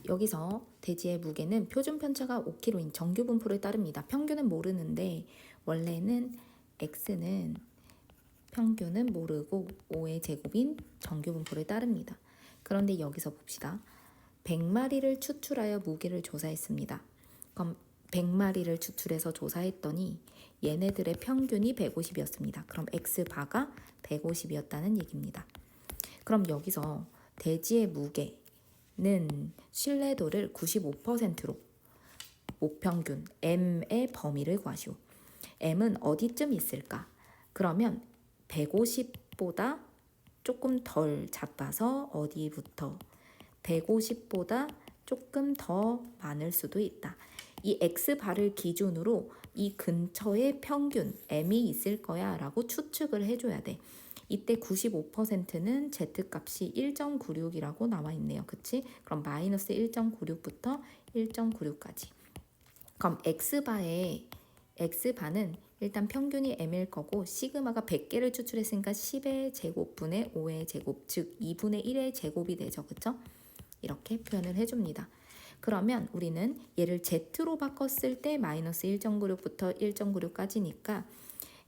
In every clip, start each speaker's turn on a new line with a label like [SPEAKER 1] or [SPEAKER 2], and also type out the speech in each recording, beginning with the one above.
[SPEAKER 1] 여기서 대지의 무게는 표준 편차가 5kg인 정규 분포를 따릅니다. 평균은 모르는데 원래는 x는 평균은 모르고 5의 제곱인 정규 분포를 따릅니다. 그런데 여기서 봅시다. 100마리를 추출하여 무게를 조사했습니다. 그럼 100마리를 추출해서 조사했더니 얘네들의 평균이 150이었습니다. 그럼 x바가 150이었다는 얘기입니다. 그럼 여기서 대지의 무게는 신뢰도를 95%로 목평균 m의 범위를 구하시오. m은 어디쯤 있을까? 그러면 150보다 조금 덜 작아서 어디부터 150보다 조금 더 많을 수도 있다. 이 x바를 기준으로 이 근처에 평균 m이 있을 거야 라고 추측을 해줘야 돼. 이때 95%는 z값이 1.96이라고 나와 있네요. 그치? 그럼 마이너스 1.96부터 1.96까지. 그럼 x바는 일단 평균이 m일 거고 시그마가 100개를 추출했으니까 10의 제곱분의 5의 제곱, 즉 2분의 1의 제곱이 되죠. 그쵸? 이렇게 표현을 해줍니다. 그러면 우리는 얘를 z로 바꿨을 때 마이너스 1.96부터 1.96까지니까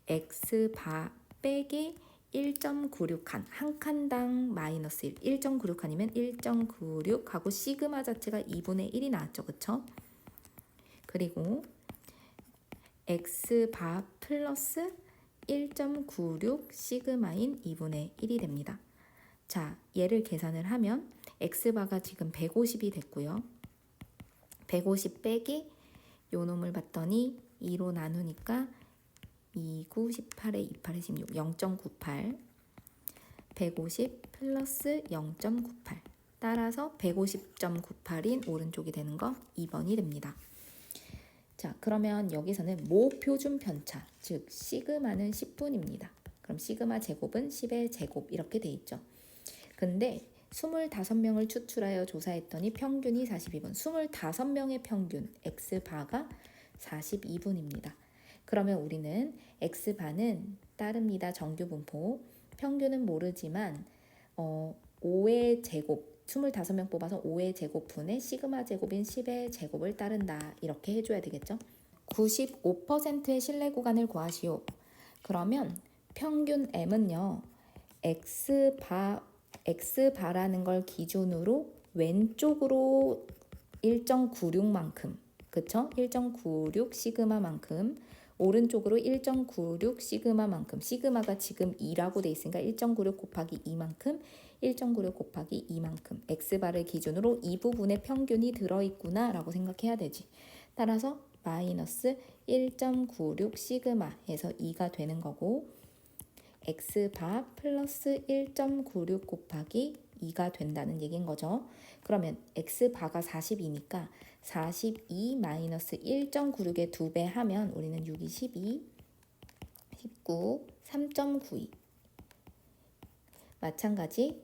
[SPEAKER 1] x바 빼기 1.96칸, 한 칸당 마이너스 1, 1.96칸이면 1.96 하고 시그마 자체가 2분의 1이 나왔죠. 그쵸? 그리고 x바 플러스 1.96 시그마인 2분의 1이 됩니다. 자, 얘를 계산을 하면 x바가 지금 150이 됐고요. 150 빼기 요 놈을 봤더니 2로 나누니까 2, 9, 18에 28에 16, 0.98 150 플러스 0.98 따라서 150.98인 오른쪽이 되는 거 2번이 됩니다. 자, 그러면 여기서는 모표준 편차, 즉 시그마는 10분입니다. 그럼 시그마 제곱은 10의 제곱 이렇게 돼 있죠. 근데 25명을 추출하여 조사했더니 평균이 42분. 25명의 평균 X바가 42분입니다. 그러면 우리는 X바는 따릅니다. 정규 분포. 평균은 모르지만 5의 제곱, 25명 뽑아서 5의 제곱분의 시그마 제곱인 10의 제곱을 따른다. 이렇게 해줘야 되겠죠. 95%의 신뢰 구간을 구하시오. 그러면 평균 M은요. X바라는 걸 기준으로 왼쪽으로 1.96만큼, 그쵸? 1.96 시그마만큼, 오른쪽으로 1.96 시그마만큼, 시그마가 지금 2라고 돼 있으니까 1.96 곱하기 2만큼, 1.96 곱하기 2만큼, X바를 기준으로 이 부분에 평균이 들어있구나 라고 생각해야 되지. 따라서 마이너스 1.96 시그마 해서 2가 되는 거고, x바 플러스 1.96 곱하기 2가 된다는 얘기인 거죠. 그러면 x바가 42니까 42 마이너스 1.96의 2배 하면 우리는 6이 12, 19, 3.92 마찬가지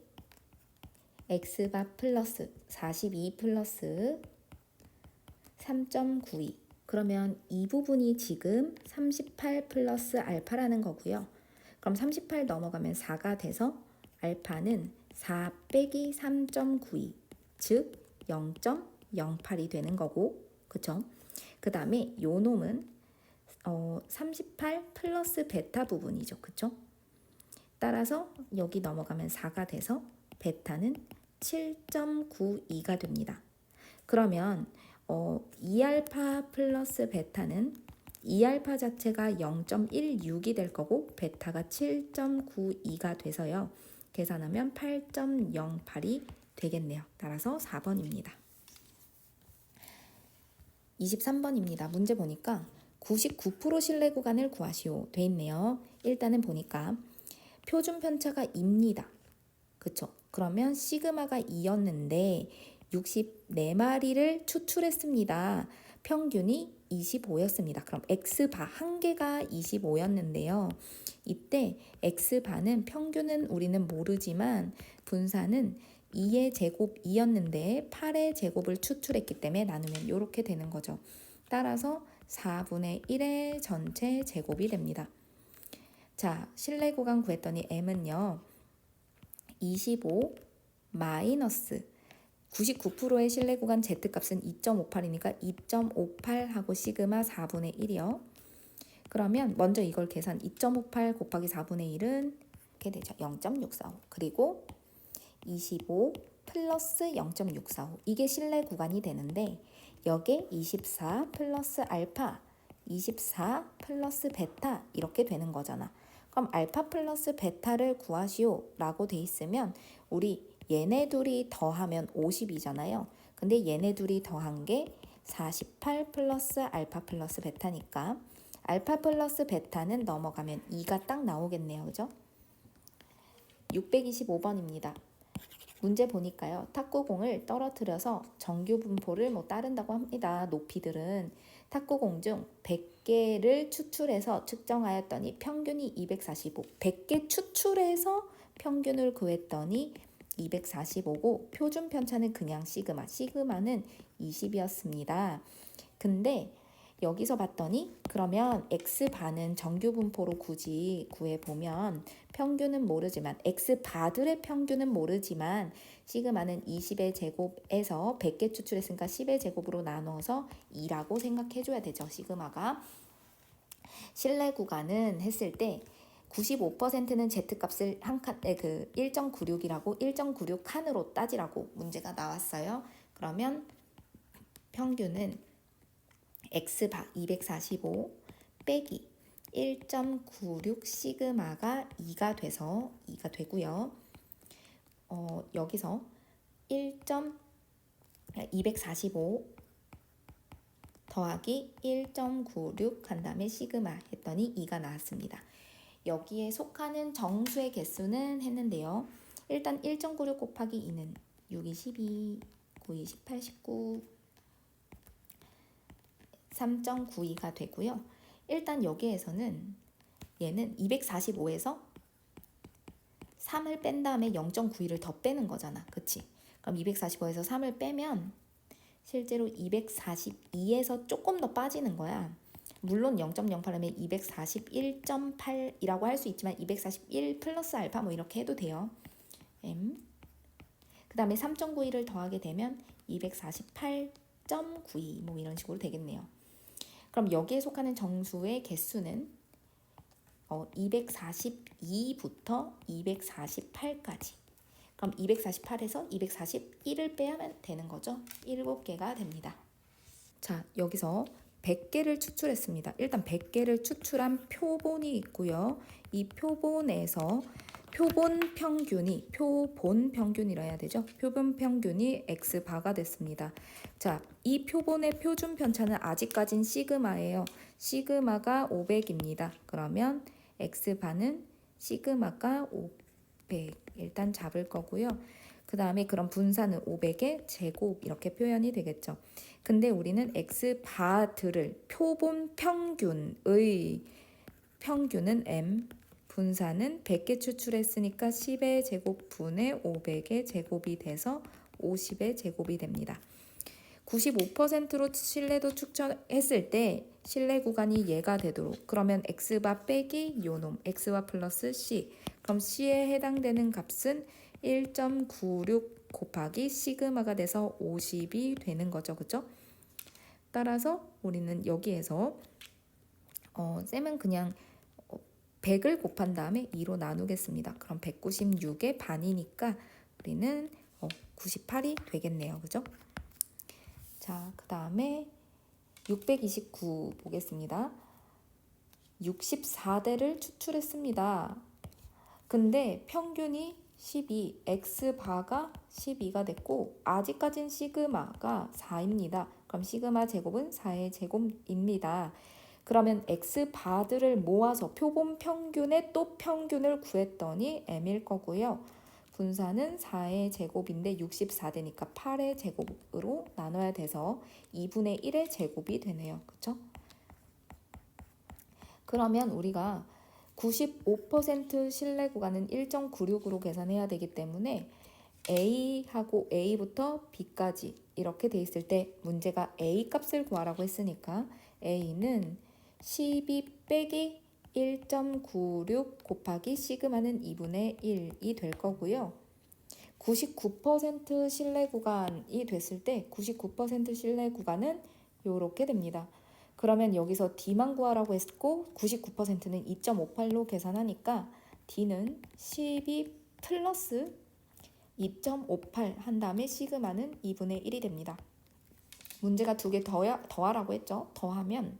[SPEAKER 1] x바 플러스 42 플러스 3.92 그러면 이 부분이 지금 38 플러스 알파라는 거고요. 그럼 38 넘어가면 4가 돼서 알파는 4 빼기 3.92 즉 0.08이 되는 거고, 그쵸? 그 다음에 요 놈은 38 플러스 베타 부분이죠. 그쵸? 따라서 여기 넘어가면 4가 돼서 베타는 7.92가 됩니다. 그러면 2알파 플러스 베타는 2알파 자체가 0.16이 될 거고 베타가 7.92가 돼서요. 계산하면 8.08이 되겠네요. 따라서 4번입니다. 23번입니다. 문제 보니까 99% 신뢰 구간을 구하시오 돼 있네요. 일단은 보니까 표준 편차가 2입니다. 그쵸? 그러면 시그마가 2였는데 64마리를 추출했습니다. 평균이 25였습니다. 그럼 x바 한 개가 25였는데요. 이때 x바는 평균은 우리는 모르지만 분산은 2의 제곱 2였는데 8의 제곱을 추출했기 때문에 나누면 이렇게 되는 거죠. 따라서 4분의 1의 전체 제곱이 됩니다. 자, 신뢰 구간 구했더니 m은요. 25 마이너스 99%의 실내 구간 Z값은 2.58이니까 2.58하고 시그마 4분의 1이요. 그러면 먼저 이걸 계산 2.58 곱하기 4분의 1은 이렇게 되죠. 0.645. 그리고 25 플러스 0.645. 이게 실내 구간이 되는데 여기에 24 플러스 알파, 24 플러스 베타 이렇게 되는 거잖아. 그럼 알파 플러스 베타를 구하시오 라고 돼 있으면 우리 얘네 둘이 더하면 50이잖아요. 근데 얘네 둘이 더한 게 48 플러스 알파 플러스 베타니까 알파 플러스 베타는 넘어가면 2가 딱 나오겠네요. 그죠? 625번입니다. 문제 보니까요. 탁구공을 떨어뜨려서 정규 분포를 따른다고 합니다. 높이들은 탁구공 중 100개를 추출해서 측정하였더니 평균이 245. 100개 추출해서 평균을 구했더니 245고 표준 편차는 그냥 시그마. 시그마는 20이었습니다. 근데 여기서 봤더니 그러면 X반은 정규 분포로 굳이 구해보면 평균은 모르지만 X바들의 평균은 모르지만 시그마는 20의 제곱에서 100개 추출했으니까 10의 제곱으로 나눠서 2라고 생각해줘야 되죠. 시그마가. 실내 구간은 했을 때 95%는 Z값을 한 칸, 1.96이라고 1.96 칸으로 따지라고 문제가 나왔어요. 그러면 평균은 X바 245 빼기 1.96 시그마가 2가 돼서 2가 되고요. 여기서 245 더하기 1.96 한 다음에 시그마 했더니 2가 나왔습니다. 여기에 속하는 정수의 개수는 했는데요. 일단 1.96 곱하기 2는 6, 12, 9, 18, 19 3.92가 되고요. 일단 여기에서는 얘는 245에서 3을 뺀 다음에 0.92를 더 빼는 거잖아. 그치? 그럼 245에서 3을 빼면 실제로 242에서 조금 더 빠지는 거야. 물론 0.08하면 241.8이라고 할 수 있지만 241 플러스 알파 이렇게 해도 돼요. 그 다음에 3.92를 더하게 되면 248.92 이런 식으로 되겠네요. 그럼 여기에 속하는 정수의 개수는 242부터 248까지. 그럼 248에서 241을 빼야만 되는 거죠. 7개가 됩니다. 자, 여기서 100개를 추출했습니다. 일단 100개를 추출한 표본이 있고요. 이 표본에서 표본 평균이라 해야 되죠. 표본 평균이 X바가 됐습니다. 자, 이 표본의 표준 편차는 아직까진 시그마예요. 시그마가 500입니다. 그러면 X바는 시그마가 500 일단 잡을 거고요. 그 다음에 그럼 분사는 500의 제곱 이렇게 표현이 되겠죠. 근데 우리는 X바들을 표본 평균의 평균은 M 분사는 100개 추출했으니까 10의 제곱분의 500의 제곱이 돼서 50의 제곱이 됩니다. 95%로 실내도 측정했을 때 실내 구간이 얘가 되도록 그러면 X바 빼기 요놈 X바 플러스 C 그럼 C에 해당되는 값은 1.96 곱하기 시그마가 돼서 50이 되는 거죠. 그죠? 따라서 우리는 여기에서 쌤은 그냥 100을 곱한 다음에 2로 나누겠습니다. 그럼 196의 반이니까 우리는 98이 되겠네요. 그죠? 자, 그 다음에 629 보겠습니다. 64대를 추출했습니다. 근데 평균이 12, X바가 12가 됐고 아직까진 시그마가 4입니다. 그럼 시그마 제곱은 4의 제곱입니다. 그러면 X바들을 모아서 표본 평균의 또 평균을 구했더니 M일 거고요. 분사는 4의 제곱인데 64되니까 8의 제곱으로 나눠야 돼서 2분의 1의 제곱이 되네요. 그쵸? 그러면 우리가 95% 실내 구간은 1.96으로 계산해야 되기 때문에 A하고 A부터 B까지 이렇게 돼 있을 때 문제가 A 값을 구하라고 했으니까 A는 12 빼기 1.96 곱하기 시그마는 2분의 1이 될 거고요. 99% 신뢰 구간이 됐을 때 99% 신뢰 구간은 이렇게 됩니다. 그러면 여기서 D만 구하라고 했고 99%는 2.58로 계산하니까 D는 12 플러스 2.58 한 다음에 시그마는 2분의 1이 됩니다. 문제가 두 개 더하라고 했죠. 더하면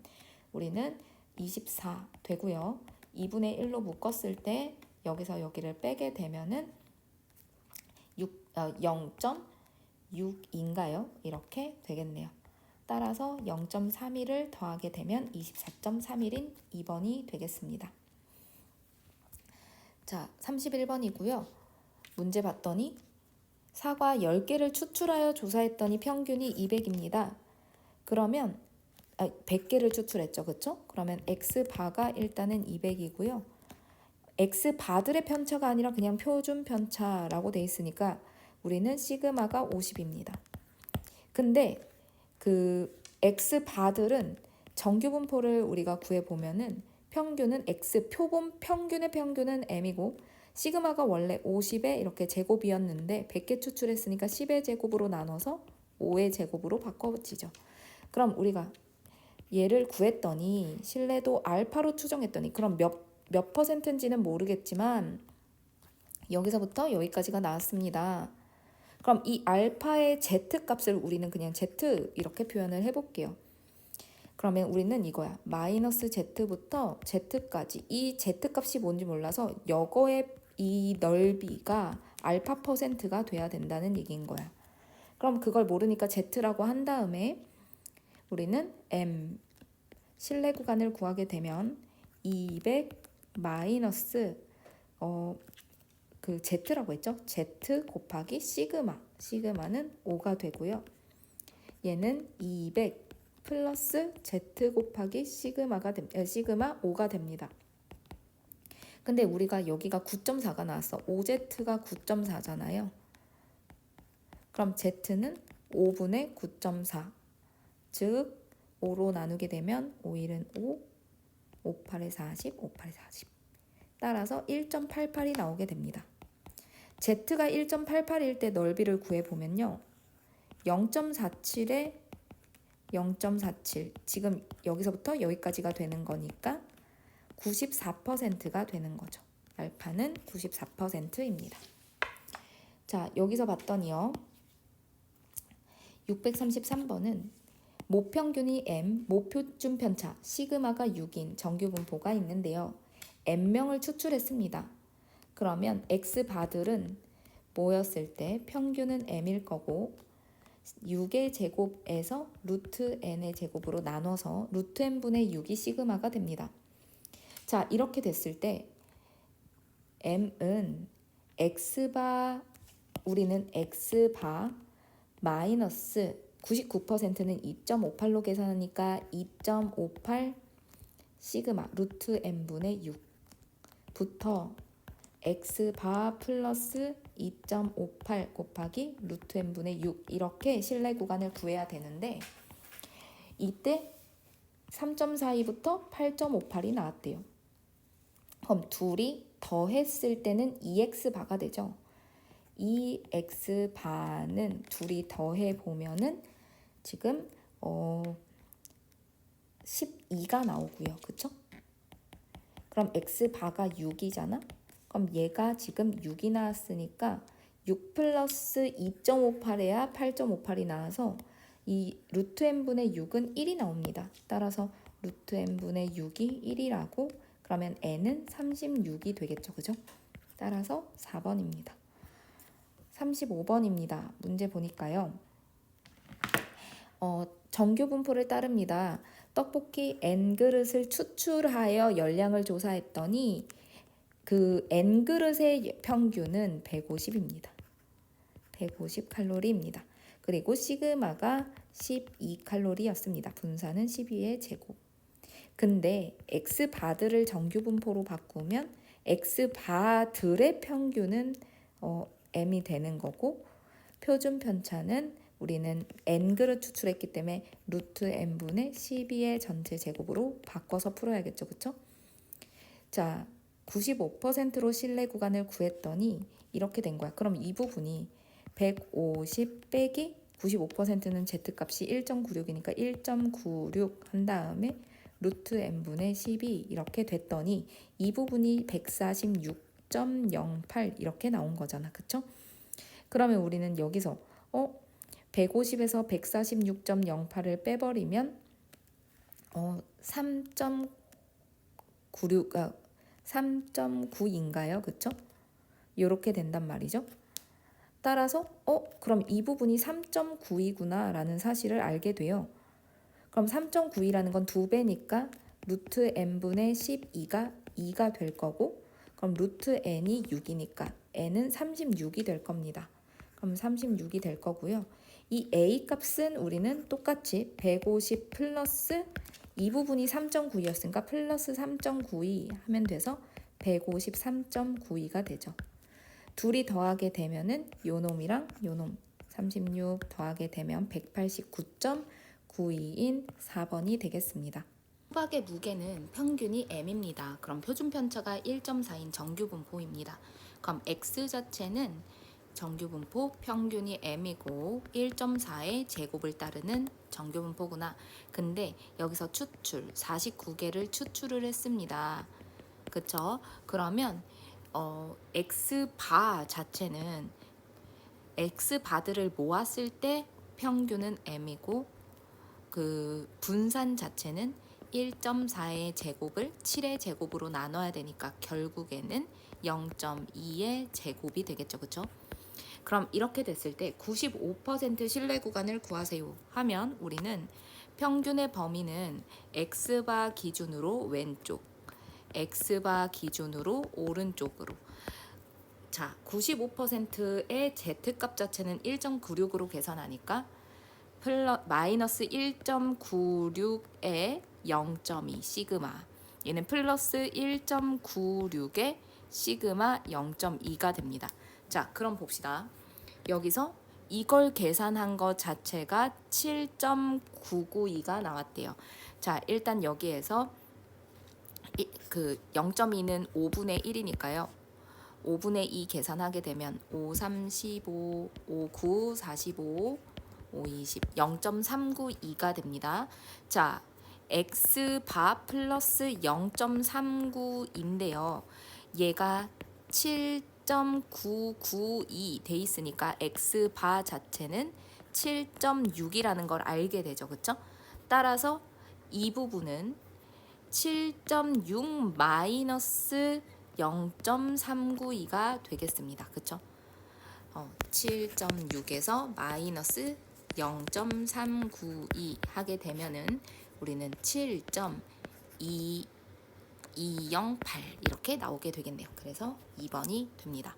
[SPEAKER 1] 우리는 24 되고요. 2분의 1로 묶었을 때 여기서 여기를 빼게 되면은 0.6인가요? 이렇게 되겠네요. 따라서 0.31을 더하게 되면 24.31인 2번이 되겠습니다. 자, 31번이고요. 문제 봤더니 사과 10개를 추출하여 조사했더니 평균이 200입니다. 그러면 100개를 추출했죠. 그렇죠? 그러면 X바가 일단은 200이고요. X바들의 편차가 아니라 그냥 표준 편차라고 돼 있으니까 우리는 시그마가 50입니다. 근데 그 X바들은 정규 분포를 우리가 구해보면은 평균은 X 표본 평균의 평균은 M이고 시그마가 원래 50의 이렇게 제곱이었는데 100개 추출했으니까 10의 제곱으로 나눠서 5의 제곱으로 바꿔지죠. 그럼 우리가 얘를 구했더니 신뢰도 알파로 추정했더니 그럼 몇 퍼센트인지는 모르겠지만 여기서부터 여기까지가 나왔습니다. 그럼 이 알파의 Z 값을 우리는 그냥 Z 이렇게 표현을 해볼게요. 그러면 우리는 이거야. 마이너스 Z부터 Z까지. 이 Z값이 뭔지 몰라서 여거의 이 넓이가 알파 퍼센트가 돼야 된다는 얘기인 거야. 그럼 그걸 모르니까 Z라고 한 다음에 우리는 M 신뢰 구간을 구하게 되면 200 마이너스 그 Z라고 했죠? Z 곱하기 시그마. 시그마는 5가 되고요. 얘는 200 플러스 Z 곱하기 시그마 5가 됩니다. 근데 우리가 여기가 9.4가 나왔어. 5Z가 9.4잖아요. 그럼 Z는 5분의 9.4. 즉 5로 나누게 되면 5일은 5, 58에 40, 58에 40. 따라서 1.88이 나오게 됩니다. Z가 1.88일 때 넓이를 구해보면요. 0.47에 0.47 지금 여기서부터 여기까지가 되는 거니까 94%가 되는 거죠. 알파는 94%입니다. 자, 여기서 봤더니요. 633번은 모평균이 M, 모표준 편차, 시그마가 6인 정규 분포가 있는데요. N명을 추출했습니다. 그러면 X바들은 모였을 때 평균은 M일 거고 6의 제곱에서 루트 N의 제곱으로 나눠서 루트 N분의 6이 시그마가 됩니다. 자, 이렇게 됐을 때 M은 X바 우리는 X바 마이너스 99%는 2.58로 계산하니까 2.58 시그마 루트 N분의 6부터 X바 플러스 2.58 곱하기 루트 N분의 6 이렇게 신뢰 구간을 구해야 되는데 이때 3.42부터 8.58이 나왔대요. 그럼 둘이 더했을 때는 2X바가 되죠. 2X바는 둘이 더해보면은 지금 12가 나오고요. 그쵸? 그럼 X바가 6이잖아? 그럼 얘가 지금 6이 나왔으니까 6 플러스 2.58에야 8.58이 나와서 이 루트 n분의 6은 1이 나옵니다. 따라서 루트 n분의 6이 1이라고 그러면 n은 36이 되겠죠. 그죠? 따라서 4번입니다. 35번입니다. 문제 보니까요. 정규 분포를 따릅니다. 떡볶이 N그릇을 추출하여 열량을 조사했더니 그 N그릇의 평균은 150입니다. 150칼로리입니다. 그리고 시그마가 12칼로리였습니다. 분산은 12의 제곱. 근데 X바들을 정규 분포로 바꾸면 X바들의 평균은 M이 되는 거고 표준 편차는 우리는 N그릇 추출했기 때문에 루트 N분의 12의 전체 제곱으로 바꿔서 풀어야겠죠. 그쵸? 자, 95%로 신뢰 구간을 구했더니 이렇게 된 거야. 그럼 이 부분이 150 빼기 95%는 Z값이 1.96이니까 1.96 한 다음에 루트 n분의 12 이렇게 됐더니 이 부분이 146.08 이렇게 나온 거잖아. 그쵸? 그러면 우리는 여기서 150에서 146.08을 빼버리면 3.9인가요? 그쵸? 이렇게 된단 말이죠. 따라서 그럼 이 부분이 3.9이구나 라는 사실을 알게 돼요. 그럼 3.9이라는 건 2배니까 루트 n분의 12가 2가 될 거고, 그럼 루트 n이 6이니까 n은 36이 될 겁니다. 그럼 36이 될 거고요. 이 a 값은 우리는 똑같이 150 플러스 이 부분이 3.9였으니까 플러스 3.92 하면 돼서 153.92가 되죠. 둘이 더하게 되면은 요놈이랑 요놈 36 더하게 되면 189.92인 4번이 되겠습니다. 수박의 무게는 평균이 m입니다. 그럼 표준 편차가 1.4인 정규 분포입니다. 그럼 x 자체는 정규 분포 평균이 m이고 1.4의 제곱을 따르는 정규 분포구나. 근데 여기서 추출 49개를 추출을 했습니다. 그쵸? 그러면 X바 자체는 X바들을 모았을 때 평균은 M이고 그 분산 자체는 1.4의 제곱을 7의 제곱으로 나눠야 되니까 결국에는 0.2의 제곱이 되겠죠. 그쵸? 그럼 이렇게 됐을 때 95% 신뢰 구간을 구하세요 하면 우리는 평균의 범위는 X바 기준으로 왼쪽, X바 기준으로 오른쪽으로. 자, 95%의 Z값 자체는 1.96으로 계산하니까 마이너스 1.96에 0.2 시그마, 얘는 플러스 1.96에 시그마 0.2가 됩니다. 자, 그럼 봅시다. 여기서 이걸 계산한 것 자체가 7.992가 나왔대요. 자, 일단 여기에서 그 0.2는 5분의 1이니까요. 5분의 2 계산하게 되면 5, 3, 15, 5, 9, 45, 5, 20, 0.392가 됩니다. 자, X바 플러스 0.392인데요. 얘가 7.992 돼 있으니까 X바 자체는 7.6이라는 걸 알게 되죠. 그쵸? 따라서 이 부분은 7.6 마이너스 0.392가 되겠습니다. 그쵸? 7.6에서 마이너스 0.392 하게 되면은 우리는 7.2208 이렇게 나오게 되겠네요. 그래서 2번이 됩니다.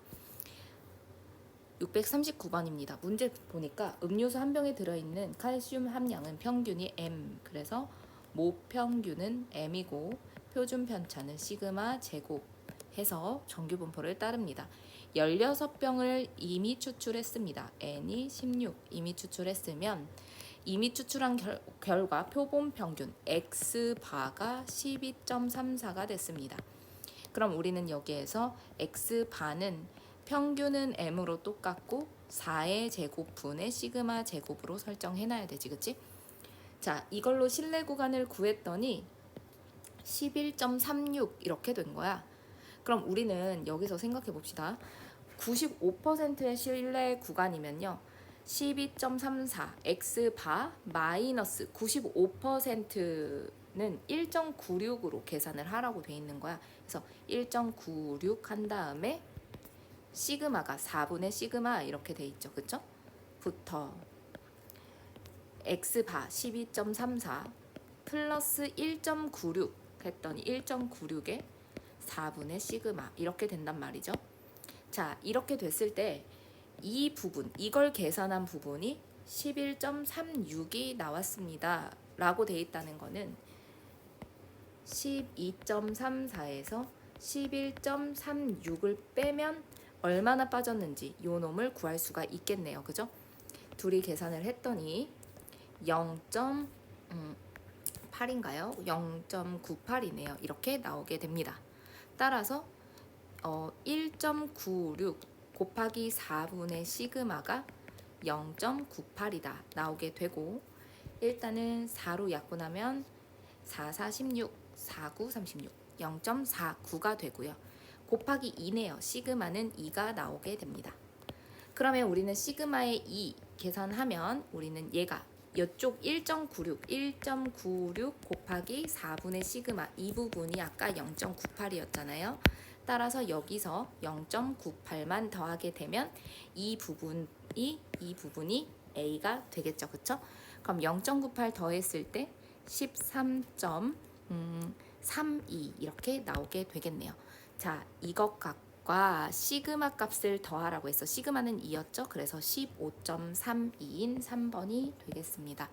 [SPEAKER 1] 639번입니다. 문제 보니까 음료수 한 병에 들어있는 칼슘 함량은 평균이 m, 그래서 모평균은 m이고 표준 편차는 시그마 제곱 해서 정규 분포를 따릅니다. 16병을 이미 추출했습니다. n이 16 이미 추출했으면 이미 추출한 결과 표본 평균 x바가 12.34가 됐습니다. 그럼 우리는 여기에서 x바는 평균은 m으로 똑같고 4의 제곱분의 시그마 제곱으로 설정해놔야 되지, 그치? 자, 이걸로 신뢰 구간을 구했더니 11.36 이렇게 된 거야. 그럼 우리는 여기서 생각해 봅시다. 95%의 신뢰 구간이면요. 12.34 x바 마이너스 95%는 1.96으로 계산을 하라고 돼 있는 거야. 그래서 1.96 한 다음에 시그마가 4분의 시그마 이렇게 돼 있죠. 그쵸? 부터 x바 12.34 플러스 1.96 했더니 1.96에 4분의 시그마 이렇게 된단 말이죠. 자, 이렇게 됐을 때 이 부분, 이걸 계산한 부분이 11.36이 나왔습니다 라고 돼 있다는 거는 12.34에서 11.36을 빼면 얼마나 빠졌는지 요 놈을 구할 수가 있겠네요. 그죠? 둘이 계산을 했더니 0.8인가요? 0.98이네요. 이렇게 나오게 됩니다. 따라서 1.96 곱하기 4분의 시그마가 0.98이다 나오게 되고, 일단은 4로 약분하면 4, 4, 16, 4, 9, 36, 0.49가 되고요. 곱하기 2네요. 시그마는 2가 나오게 됩니다. 그러면 우리는 시그마의 2 계산하면 우리는 얘가 이쪽 1.96 곱하기 4분의 시그마 이 부분이 아까 0.98이었잖아요. 따라서 여기서 0.98만 더하게 되면 이 부분이 A가 되겠죠. 그쵸? 그럼 0.98 더했을 때 13.32 이렇게 나오게 되겠네요. 자, 이것과 시그마 값을 더하라고 해서 시그마는 2였죠. 그래서 15.32인 3번이 되겠습니다.